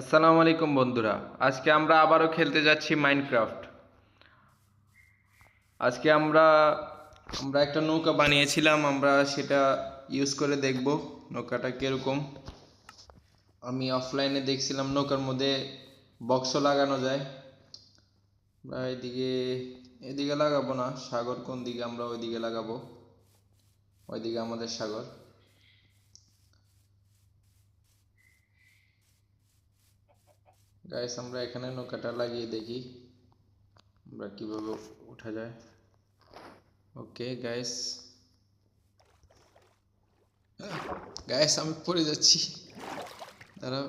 আসসালামু আলাইকুম বন্ধুরা। আজকে আমরা আবারও খেলতে যাচ্ছি মাইনক্রাফট। আজকে আমরা আমরা একটা নৌকা বানিয়েছিলাম, আমরা সেটা ইউজ করে দেখব নৌকাটা কিরকম। আমি অফলাইনে দেখছিলাম নৌকার মধ্যে বক্সও লাগানো যায়। আমরা এদিকে লাগাবো না, সাগর কোন দিকে, আমরা ওইদিকে লাগাবো, ওইদিকে আমাদের সাগর। গাইস, আমরা এখানে নৌকাটা লাগিয়ে দেখি আমরা কিভাবে উঠা যায়। ওকে গাইস, গাইস আমি পড়ে যাচ্ছি, দাঁড়াও।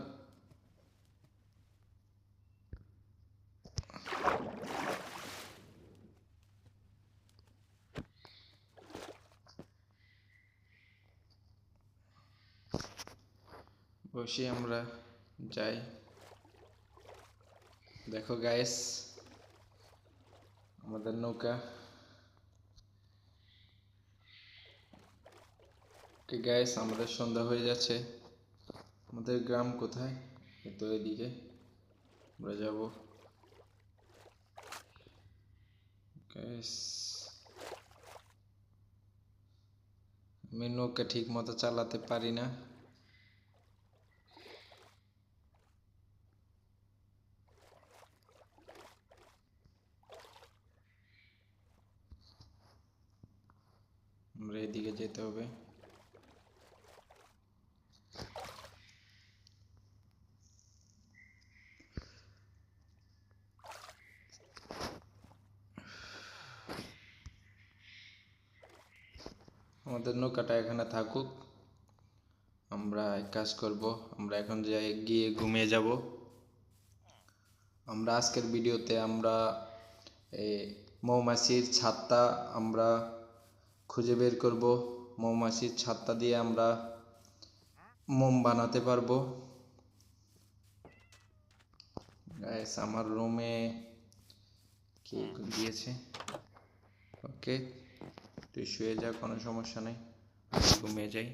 বসে আমরা যাই। দেখো গাইস, আমাদের নৌকা। ওকে গাইস, আমাদের সন্ধ্যা হয়ে যাচ্ছে। আমাদের গ্রাম কোথায়? এই তো এদিকে আমরা যাব। গাইস, আমি নৌকা ঠিক মতো চালাতে পারি না। আমরা এদিকে যেতে হবে। আমাদের নৌকাটা এখানে থাকুক, আমরা এক কাজ করব, আমরা এখন যাই গিয়ে ঘুমিয়ে যাব। আমরা আজকের ভিডিওতে আমরা এই মৌমাছির ছাত্তা আমরা খুঁজে বের করব। মৌমাছির ছাত্তা দিয়ে আমরা মোম বানাতে পারবো। গাইস, আমার রুমে কে দিয়েছে? ওকে, তুই শুয়ে যা, কোনো সমস্যা নেই, ঘুমিয়ে যাই।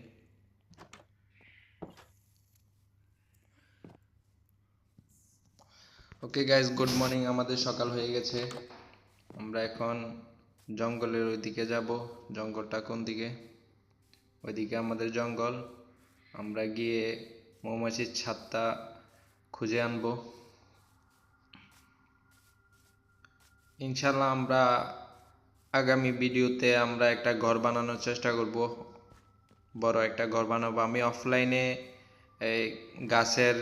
Okay guys, good morning. আমাদের সকাল হয়ে গেছে। আমরা এখন জঙ্গলের ওইদিকে যাব। জঙ্গলটা কোন দিকে? ওইদিকে আমাদের জঙ্গল। আমরা গিয়ে মৌমাছির ছাত্তা খুঁজে আনবো। ইনশাল্লাহ আমরা আগামী ভিডিওতে আমরা একটা ঘর বানানোর চেষ্টা করব, বড় একটা ঘর বানাবো। আমি অফলাইনে এই গাছের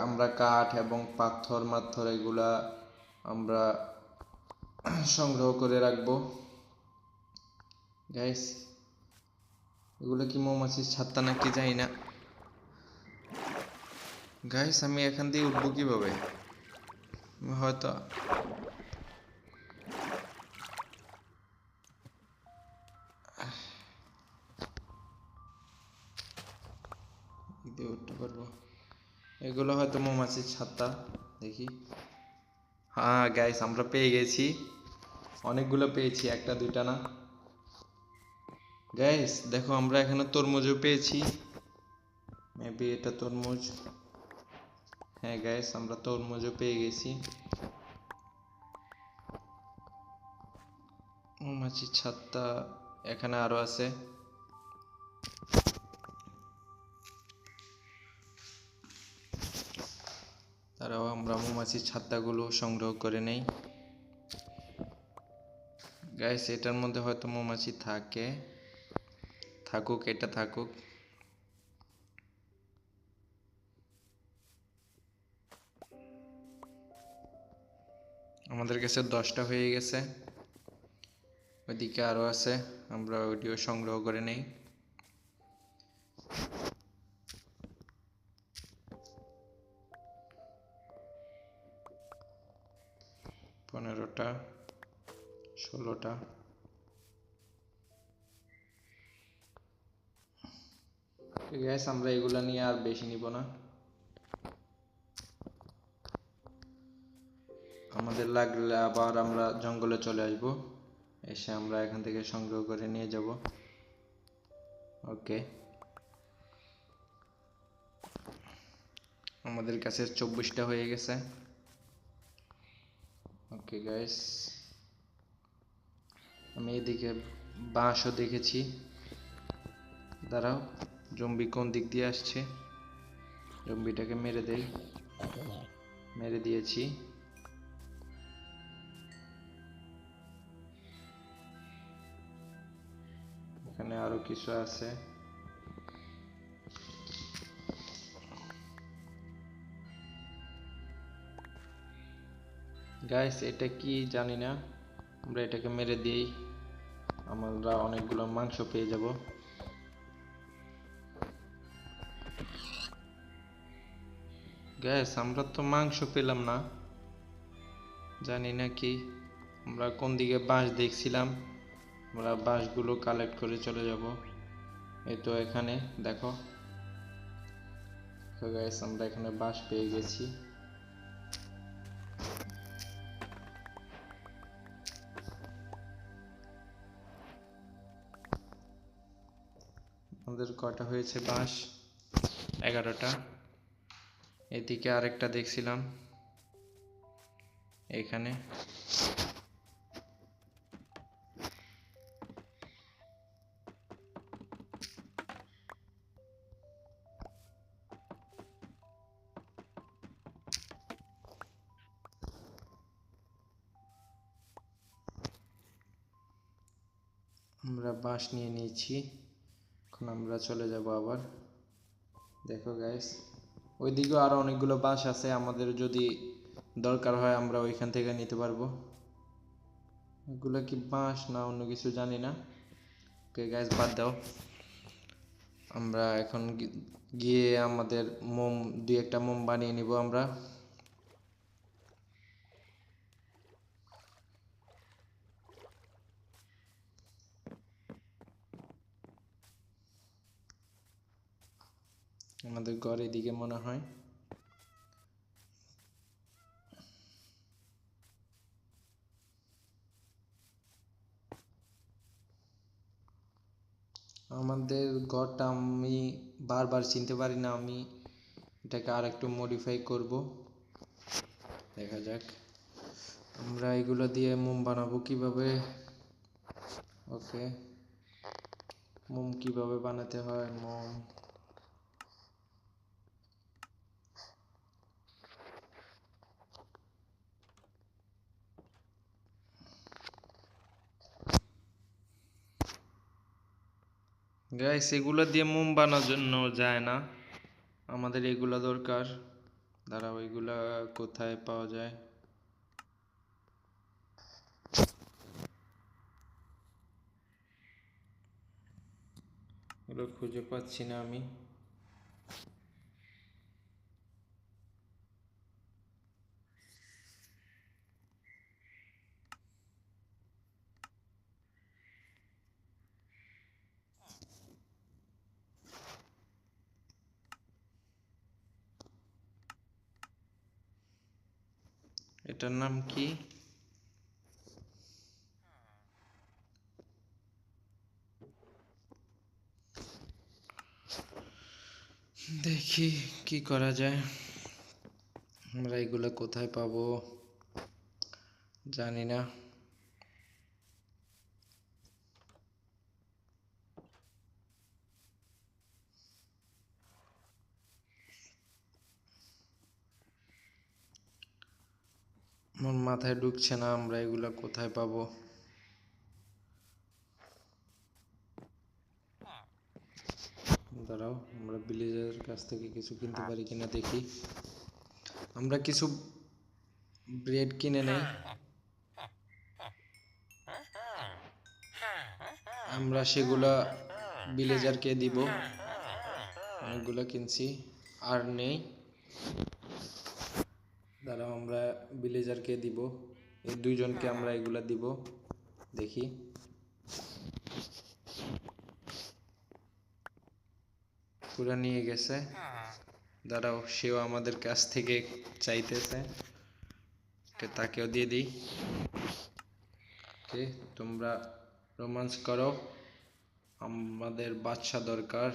আমরা কাঠ এবং পাথর মাথর এগুলা আমরা সংগ্রহ করে রাখবো। গাইস, এগুলো কি মৌমাছির ছাত্তা নাকি জানি না। গাইস, আমি এখান দিয়ে উঠবো কিভাবে? হয়তো উঠতে পারবো। এগুলো হয়তো মৌমাছির ছাত্তা, দেখি। হ্যাঁ গাইস, আমরা পেয়ে গেছি, অনেকগুলো পেয়েছি, একটা দুইটা না। গাইস দেখো, আমরা এখানে তরমুজও পেয়েছি। মেবি এটা তরমুজ। হ্যাঁ গাইস, আমরা তরমুজও পেয়ে গেছি। মৌমাছির ছাত্তা এখানে আরো আছে। তারাও আমরা মৌমাছির ছাত্তাগুলো সংগ্রহ করে নেই। গাইস, এটার মধ্যে হয়তো মৌমাছি থাকে, থাকুক, এটা থাকুক। আমাদের কাছে 10টা হয়ে গেছে, ওইদিকে আরো আছে, আমরা ওইটিও সংগ্রহ করে নেই। পনেরোটা, 16টা। গ্যাস, আমরা এগুলা নিয়ে আর বেশি নিব না, আমাদের লাগলে আবার আমরা জঙ্গলে চলে আসব, এসে আমরা এখান থেকে সংগ্রহ করে নিয়ে যাব। ওকে, আমাদের কাছে 24টা হয়ে গেছে। ওকে গাইস, আমি এদিকে বাঁশও দেখেছি। দাঁড়াও, জম্বি কোন দিক দিয়ে আসছে, জম্বিটাকে মেরে দেই। মেরে দিয়েছি। এখানে আরো কিছু আছে। গাইস এটা কি জানি না, আমরা এটাকে মেরে দিই, আমরা অনেকগুলো মাংস পেয়ে যাব। গাইস আমরা তো মাংস পেলাম না, জানি না কি। আমরা কোন দিকে বাঁশ দেখছিলাম, আমরা বাঁশগুলো কালেক্ট করে চলে যাব। এই তো এখানে দেখো। তো গাইস আমরা এখানে বাঁশ পেয়ে গেছি। আমাদের কয়টা হয়েছে বাঁশ? 11টা। এদিকে আরেকটা দেখছিলাম এখানে। আমরা বাঁশ নিয়ে নিয়েছি, এখন আমরা চলে যাব আবার। দেখো গাইস, ওইদিকেও আরো অনেকগুলো বাঁশ আছে, আমাদের যদি দরকার হয় আমরা ওইখান থেকে নিতে পারবো। এগুলো কি বাঁশ না অন্য কিছু জানি না। ওকে গাইস বাদ দাও, আমরা এখন গিয়ে আমাদের মোম, দুই একটা মোম বানিয়ে নিব আমরা। আমাদের ঘর এদিকে মনে হয়। আমাদের ঘরটা আমি বারবার চিনতে পারি না, আমি এটাকে আর একটু মডিফাই করব, দেখা যাক। আমরা এগুলো দিয়ে মোম বানাবো কিভাবে। ওকে, মোম কিভাবে বানাতে হয়, মোম। গাইস এগুলো দিয়ে মোম বানানো যায় না, আমাদের এগুলা দরকার। দাঁড়াও, এগুলা কোথায় পাওয়া যায়? এগুলো খুঁজে পাচ্ছি না আমি। এটার নাম কি? দেখি কি করা যায়। আমরা এগুলো কোথায় পাবো জানি না। আমার মাথায় ঢুকছে না আমরা এগুলা কোথায় পাবো। দাঁড়াও, আমরা ভিলেজের কাছ থেকে কিছু কিনতে পারি কিনা দেখি। আমরা কিছু ব্রেড কিনে নেই। আমরা সেগুলা ভিলেজারকে দিব। অনেকগুলো কিনছি, আর নেই। দাঁড়াও, আমরা ভিলেজারকে দিব, এই দুইজনকে আমরা এগুলা দিব। দেখি, পুরা নিয়ে গেছে। দাঁড়াও, সেও আমাদের কাছ থেকে চাইতেছে, তাকেও দিয়ে দিই। ওকে, তোমরা রোমান্স করো, আমাদের বাচ্চা দরকার।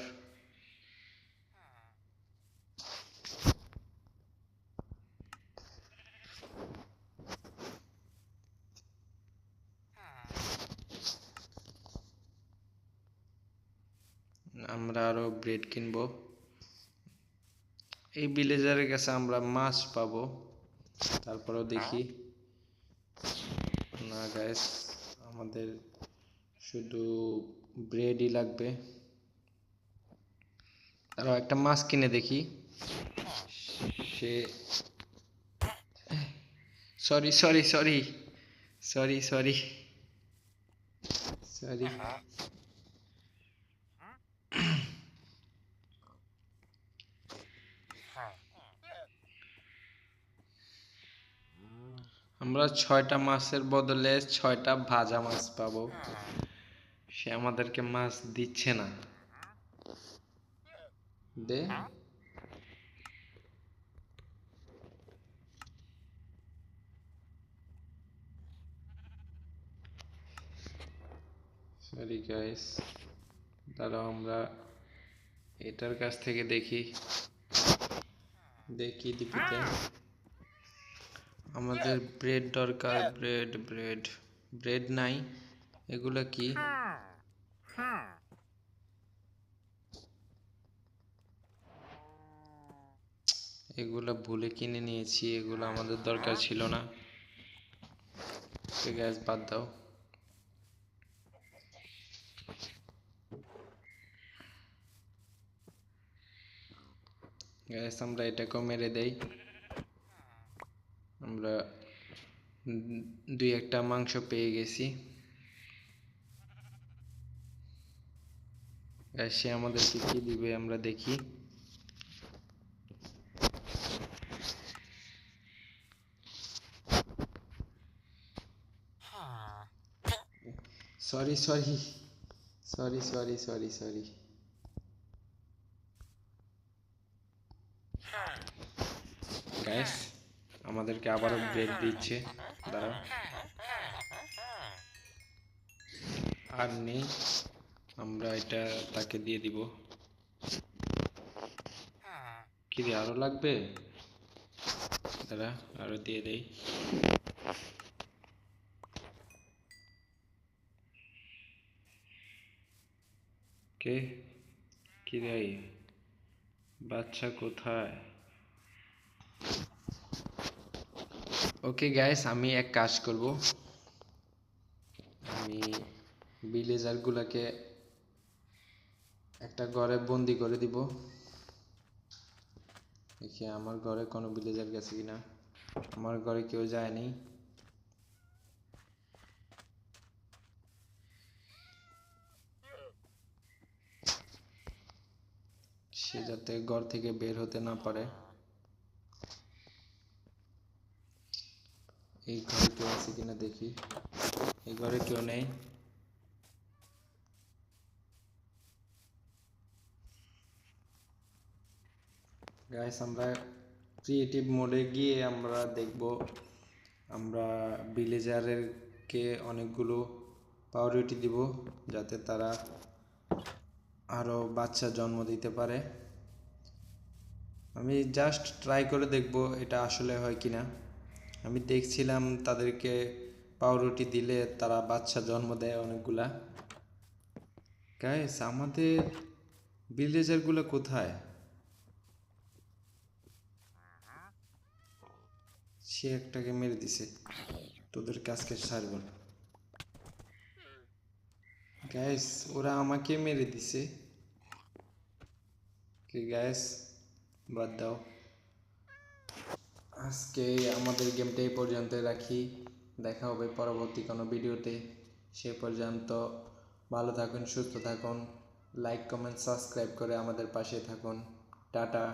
ব্রেড কিনবো। এই ভিলেজারের কাছে আমরা মাছ পাবো, তারপরেও দেখি। না গাইস, আমাদের শুধু ব্রেডই লাগবে। আরো একটা মাছ কিনে দেখি। সে sorry sorry sorry sorry sorry sorry আমরা 6টা মাছের বদলে 6টা ভাজা মাছ পাবো। সে আমাদেরকে মাছ দিচ্ছে না। দে। সরি গাইস, দাঁড়াও আমরা এটার কাছ থেকে দেখি দেখি দিপিতে। আমাদের ব্রেড দরকার, ব্রেড ব্রেড ব্রেড নাই। এগুলা কি? এগুলা ভুলে কিনে নিয়েছি, এগুলো আমাদের দরকার ছিল না। গ্যাস বাদ দাও। গ্যাস আমরা এটাকেও মেরে দেই। আমরা 2-1টা মাংস পেয়ে গেছি। গ্যাস সে আমাদেরকে কি দিবে আমরা দেখি। Sorry sorry sorry sorry sorry sorry gas আমাদেরকে আবারও ব্রেড দিচ্ছে। দাঁড়াও, আর নেই, আমরা এটা তাকে দিয়ে দিব। কি রে, আরো লাগবে? দাঁড়া, আরো দিয়ে দেই। কে কি রে, বাচ্চা কোথায়? ওকে গাইস, আমি এক কাজ করব। আমি ভিলেজারগুলোকে একটা ঘরে বন্দি করে দিব। দেখি আমার ঘরে কোনো ভিলেজার গেছে কিনা। আমার ঘরে কেউ যায়নি। সে যাতে ঘর থেকে বের হতে না পারে। এই ঘরে কেউ আছে কিনা দেখি। এই ঘরে কেউ নেই। গাইস, আমরা ক্রিয়েটিভ মোডে গিয়ে আমরা দেখব আমরা ভিলেজারকে অনেকগুলো পাউরুটি দিব, যাতে তারা আরো বাচ্চা জন্ম দিতে পারে। আমি জাস্ট ট্রাই করে দেখব এটা আসলে হয় কিনা। আমি দেখছিলাম তাদেরকে পাউরুটি দিলে তারা বাচ্চা জন্ম দেয় অনেকগুলা। গাইস, আমাদের ভিলেজারগুলো কোথায়? সে একটাকে মেরে দিছে। তোদের কাজকে ছাড়ব না। গাইস, ওরা আমাকে মেরে দিছে। কি গাইস, বাদ দাও। আজকে আমাদের গেমটা এই পর্যন্ত রাখি। দেখা হবে পরবর্তী কোনো ভিডিওতে। সে পর্যন্ত ভালো থাকুন, সুস্থ থাকুন। লাইক কমেন্ট সাবস্ক্রাইব করে আমাদের পাশে থাকুন। টাটা।